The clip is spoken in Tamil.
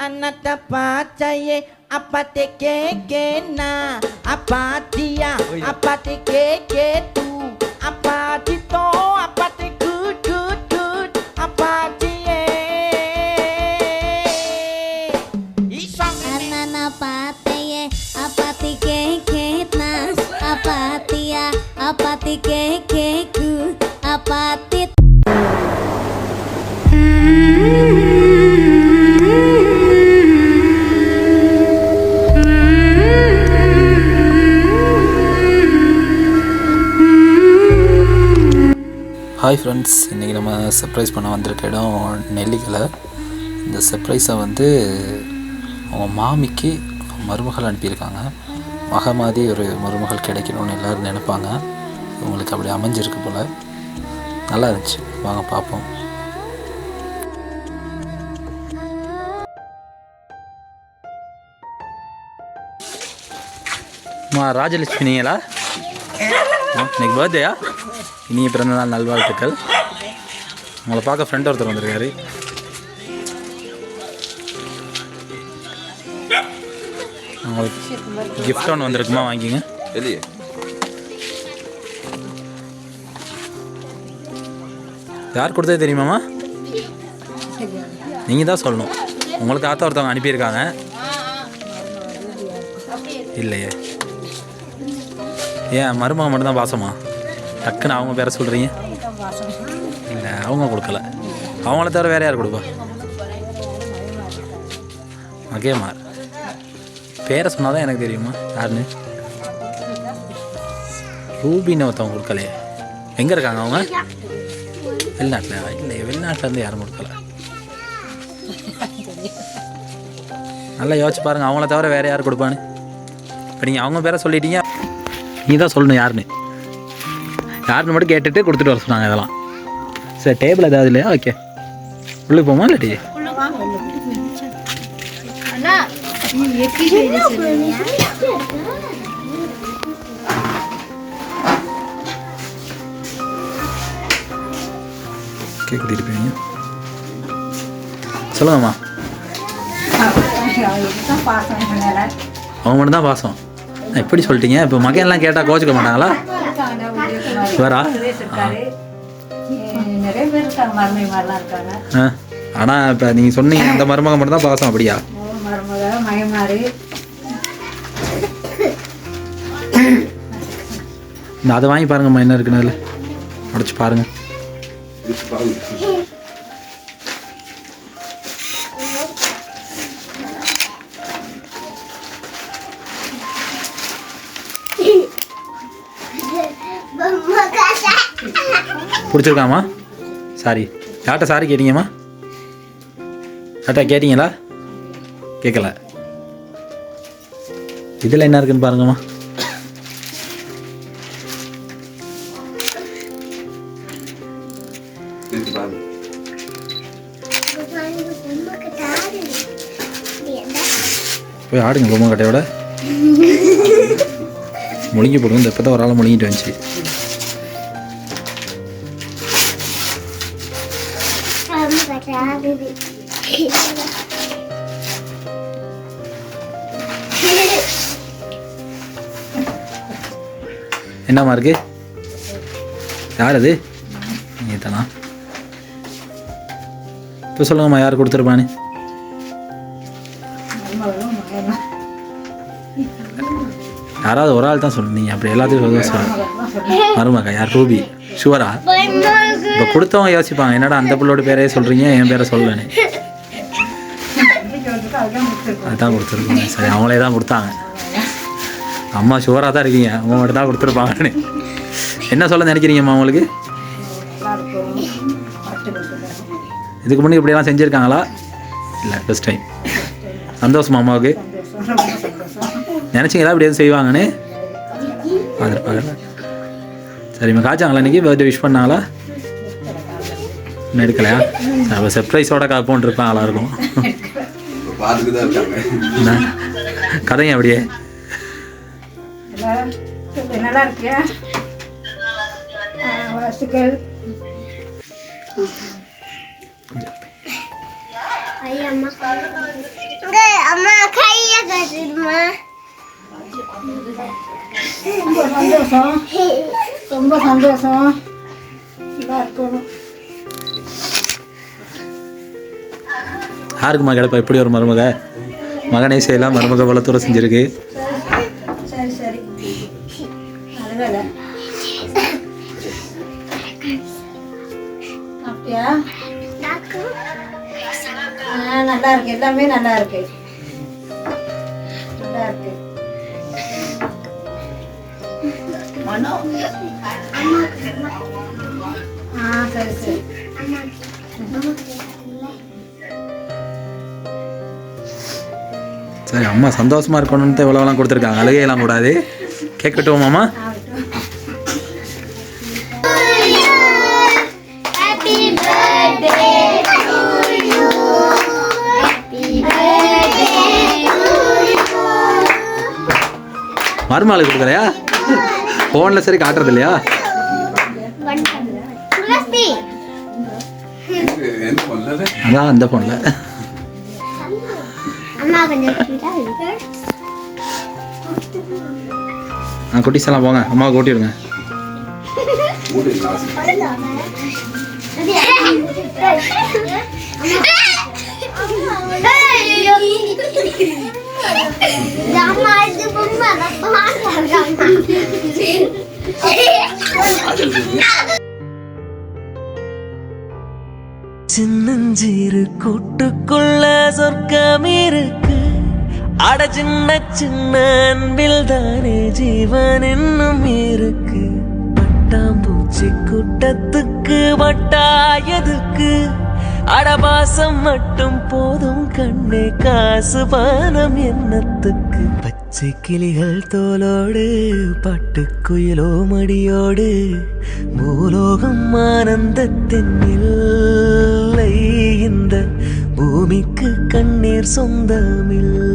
Anata pacaye apate keke na apatia apate keke tu apati to apate good apatie isang Anana pateye apati keke na apatia apati keke ku apati hi friends, இன்றைக்கி நம்ம சர்ப்ரைஸ் பண்ண வந்திருக்க இடம் நெல்லிக்கலை. இந்த சர்ப்ரைஸை வந்து அவங்க மாமிக்கு மருமகள் அனுப்பியிருக்காங்க. மாதிரி ஒரு மருமகள் கிடைக்கணும்னு எல்லோரும் நினைப்பாங்க. இவங்களுக்கு அப்படி அமைஞ்சிருக்கு போல். நல்லா இருந்துச்சு, வாங்க பார்ப்போம். ராஜலட்சுமி நீங்களா? இன்னைக்கு பர்த்டேயா? இனிய பிறந்தநாள் நல்வாழ்த்துக்கள். உங்களை பார்க்க ஃப்ரெண்ட் ஒருத்தர் வந்திருக்காரு. உங்களுக்கு கிஃப்ட் ஒன்று வந்திருக்குமா, வாங்கிங்க. வெளியே யார் கொடுத்தது தெரியுமாம்மா? நீங்கள் தான் சொல்லணும். உங்களுக்கு ஆத்தா ஒருத்தவங்க அனுப்பியிருக்காங்க. இல்லையே, ஏன் மருமக மட்டும்தான் பாசமா? டக்குன்னு அவங்க பேரை சொல்கிறீங்க. இல்லை, அவங்க கொடுக்கல. அவங்கள தவிர வேறு யார் கொடுப்பா? மகேமார் பேரை சொன்னால் தான் எனக்கு தெரியுமா யாருன்னு. ரூபின்னு ஒருத்தவங்க கொடுக்கலையே. எங்கே இருக்காங்க அவங்க? வெளிநாட்டில்? இல்லை, வெளிநாட்டிலேருந்து யாரும் கொடுக்கல. நல்லா யோசிச்சு பாருங்கள், அவங்கள தவிர வேறு யார் கொடுப்பான்னு. இப்போ நீங்கள் அவங்க பேரை சொல்லிட்டீங்க, நீ தான் சொல்லணும் யாருன்னு. யாருன்னு மட்டும் கேட்டுட்டு கொடுத்துட்டு வர சொன்னாங்க. இதெல்லாம் சரி. டேபிள் ஏதாவது இல்லையா? ஓகே, உள்ளே போமா இல்லாட்டி கேக் கொடுத்துருப்பீங்க. சொல்லுங்கம்மா. அவங்க மட்டும் தான் பாசம். எப்படி சொல்லிட்டீங்க? இப்போ மகன்லாம் கேட்டால் கோச்சிக்க மாட்டாங்களா? வரா? ஆனால் இப்போ நீங்கள் சொன்னீங்க அந்த மருமக மட்டும் தான் பாசம். அப்படியா? அதை வாங்கி பாருங்கம்மா, என்ன இருக்குன்னு அதில் உடச்சி பாருங்கள். பிடிச்சிருக்காம்மா? சாரி, யார்கிட்ட சாரி கேட்டீங்கம்மா? யார்கிட்ட கேட்டீங்களா? கேட்கல. இதில் என்ன இருக்குன்னு பாருங்கம்மா. போய் ஆடுங்க பொம்மை கட்டையோட. முழுங்கி போடுங்க. இப்போ தான் ஒரு ஆள் முழுங்கிட்டு வந்துச்சு. என்னம்மா இருக்கு? யார் அது? நீங்கள் தானா? இப்போ சொல்லுங்கம்மா, யார் கொடுத்துருப்பான்னு. யாராவது ஒரு ஆள் தான் சொல்லுங்க. நீங்கள் அப்படி எல்லாத்தையும் சொல்லுங்க. மருமக்கா யார்? ரூபி. ஷுவரா? இப்போ கொடுத்தவங்க யோசிப்பாங்க, என்னடா அந்த பிள்ளோட பேரையே சொல்கிறீங்க, என் பேரை சொல்லலன்னு. அதுதான் கொடுத்துருப்பாங்க. சரி, அவங்களே தான் கொடுத்தாங்க. அம்மா ஷுவராக தான் இருக்கீங்க, அவங்க மட்டும் தான் கொடுத்துருப்பாங்கன்னு. என்ன சொல்ல நினைக்கிறீங்கம்மா உங்களுக்கு? இதுக்கு முன்னாடி இப்படியெல்லாம் செஞ்சுருக்காங்களா? இல்லை, ஃபஸ்ட் டைம். சந்தோஷமா அம்மாவுக்கு? நினச்சிங்களா இப்படி எதுவும் செய்வாங்கன்னு? பார்த்துருப்பாங்க. சரிம்மா, காய்ச்சாங்களா இன்றைக்கி? பர்த்டே விஷ் பண்ணாங்களா? இன்னும் எடுக்கலையா? அப்போ சர்ப்ரைஸோட காப்போன் இருப்பாங்களா இருக்கும். கதைங்க அப்படியே நல்லா இருக்கியா? வாழ்த்துக்கள். ஐயா அம்மா ரொம்ப சந்தோஷம், ரொம்ப சந்தோஷம். நல்லா இருக்கணும். யாருக்குமா கிடப்பா இப்படி ஒரு மருமக? மகனே செய்யலாம், மருமக வளத்தூர செஞ்சிருக்கு. சரி சரி நல்ல அப்படியா? நல்லா இருக்கு, எல்லாமே நல்லா இருக்கு, நல்லா இருக்கு. சரி சரி. சரி, அம்மா சந்தோஷமா இருக்கணும்னு இவ்வளோலாம் கொடுத்துருக்காங்க. அழுகையெல்லாம் கூடாது. கேட்கட்டும் மாமா. மருமகளுக்கு கொடுக்குறையா? ஃபோனில் சரி காட்டுறது இல்லையா? அதான் அந்த ஃபோனில். குட்டிஸ் எல்லாம் போங்க, அம்மாவை கூட்டி விடுங்க. சின்னஞ்சீரு கூட்டுக்குள்ள சொர்க்கம் இருக்கு. அட சின்ன சின்ன அன்பில் தானே ஜீவன் இன்னும் இருக்கு. பட்டாம்பூச்சி கூட்டத்துக்கு வட்டாயதுக்கு. அடபாசம் மட்டும் போதும் கண்ணே, காசு பானம் எண்ணத்துக்கு. பச்சை கிளிகள் தோலோடு பட்டுக்குயிலோ மடியோடு. பூலோகம் ஆனந்தத்தின் இல்லை, இந்த பூமிக்கு கண்ணீர் சொந்தமில்லை.